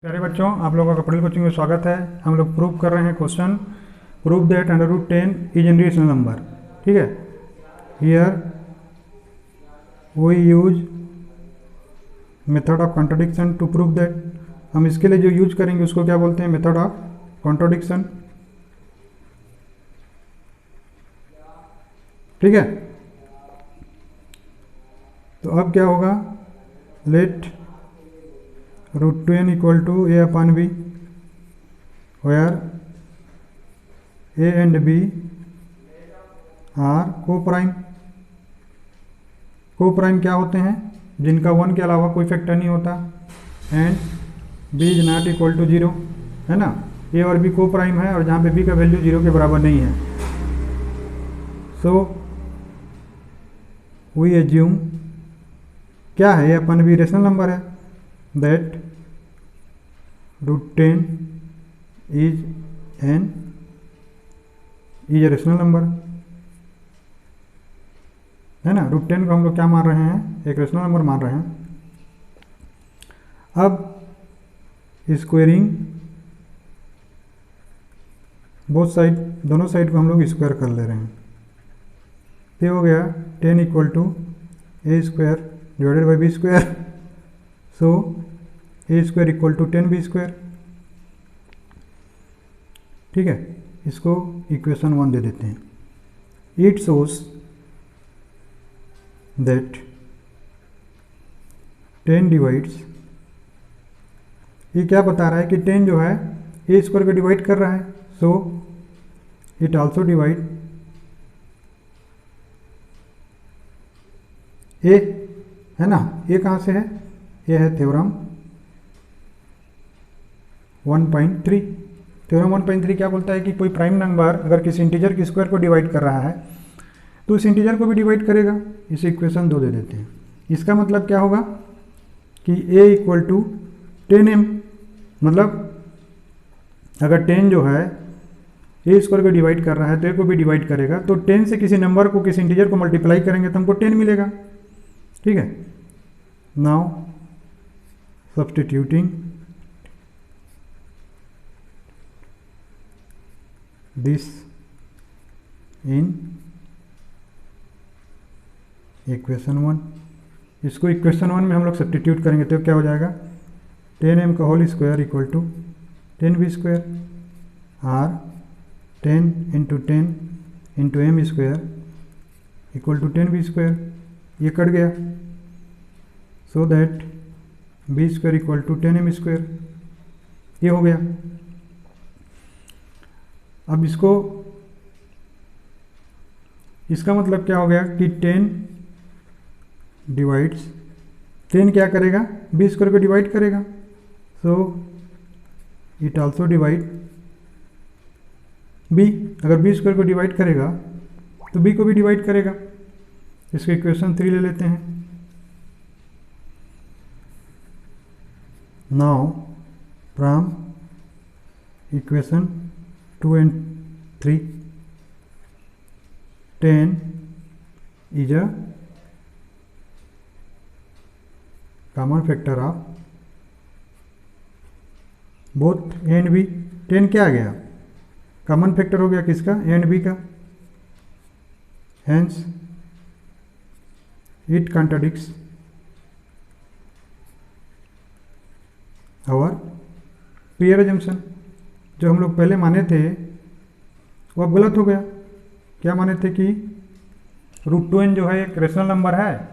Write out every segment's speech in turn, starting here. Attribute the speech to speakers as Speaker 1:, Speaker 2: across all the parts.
Speaker 1: प्यारे बच्चों, आप लोगों का पटेल कोचिंग में स्वागत है। हम लोग प्रूव कर रहे हैं question prove that √10 is an rational number. ठीक है, here we use method of contradiction to prove that. हम इसके लिए जो यूज करेंगे उसको क्या बोलते हैं? Method of contradiction. ठीक है, तो अब क्या होगा? Let √10 equal to a upon b, where a and b are co-prime। co-prime क्या होते हैं? जिनका 1 के अलावा कोई फैक्टर नहीं होता। And b is not equal to 0, है ना। a और b co-prime है और जहाँ पे b का वैल्यू 0 के बराबर नहीं है। सो वी एज्यूम क्या है? a upon b rational number है। that √10 is a rational number, है ना। √10 को हम लोग क्या मान रहे हैं? एक रेशनल नंबर मान रहे हैं। अब स्क्वेयरिंग बोथ साइड, दोनों साइड को हम लोग स्क्वायर कर ले रहे हैं। ये हो गया 10 equal to a square divided by b square. So a square equal to 10b square. ठीक है, इसको इक्वेशन 1 दे देते हैं। इट शोज दैट 10 डिवाइड्स, ये क्या बता रहा है कि 10 जो है a स्क्वायर को डिवाइड कर रहा है। So it also divide a, है ना। a कहाँ से है? ये है थ्योरम 1.3। थ्योरम 1.3 क्या बोलता है कि कोई प्राइम नंबर अगर किसी इंटीजर के स्क्वायर को डिवाइड कर रहा है तो उस इंटीजर को भी डिवाइड करेगा। इसे इक्वेशन 2 दे देते हैं। इसका मतलब क्या होगा कि a इक्वल टू 10m, मतलब अगर 10 जो है a स्क्वायर को डिवाइड कर रहा है तो a को भी डिवाइड करेगा। तो 10 से किसी नंबर को, किसी इंटीजर को मल्टीप्लाई करेंगे तो हमको 10 मिलेगा। ठीक है, now substituting this in equation 1। इसको इक्वेशन 1 में हम लोग सब्सटीट्यूट करेंगे तो क्या हो जाएगा? 10m का whole square equal to 10b square, और 10 into 10 into m square equal to 10b square. ये कट गया। So that b square equal to 10m square. ये हो गया। अब इसको, इसका मतलब क्या हो गया कि 10 डिवाइड्स, 10 क्या करेगा? b स्क्वायर को डिवाइड करेगा। So it also divide b। अगर b स्क्वायर को डिवाइड करेगा तो b को भी डिवाइड करेगा। इसको इक्वेशन 3 ले लेते हैं। Now from equation 2 and 3, 10 is a common factor of both a and b। 10 क्या आ गया? कॉमन फैक्टर हो गया किसका? a and b का। hence it contradicts our prior assumption। जो हम लोग पहले माने थे वो अब गलत हो गया। क्या माने थे कि √10 जो है एक रेशनल नंबर है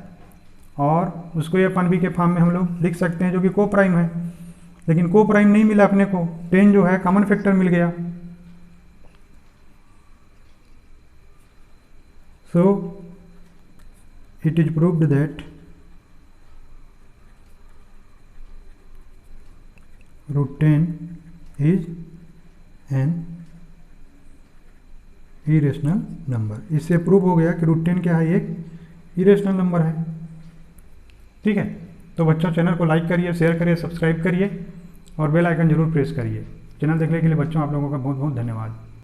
Speaker 1: और उसको a अपन b के फॉर्म में हम लोग लिख सकते हैं, जो कि को प्राइम है। लेकिन को प्राइम नहीं मिला अपने को, 10 जो है कॉमन फैक्टर मिल गया। So it is proved that √10 is an irrational number. इससे प्रूव हो गया कि √10 क्या है? एक इरेशनल नंबर है। ठीक है, तो बच्चों चैनल को लाइक करिए, शेयर करिए, सब्सक्राइब करिए और बेल आइकन जरूर प्रेस करिए। चैनल देखने के लिए बच्चों आप लोगों का बहुत बहुत धन्यवाद।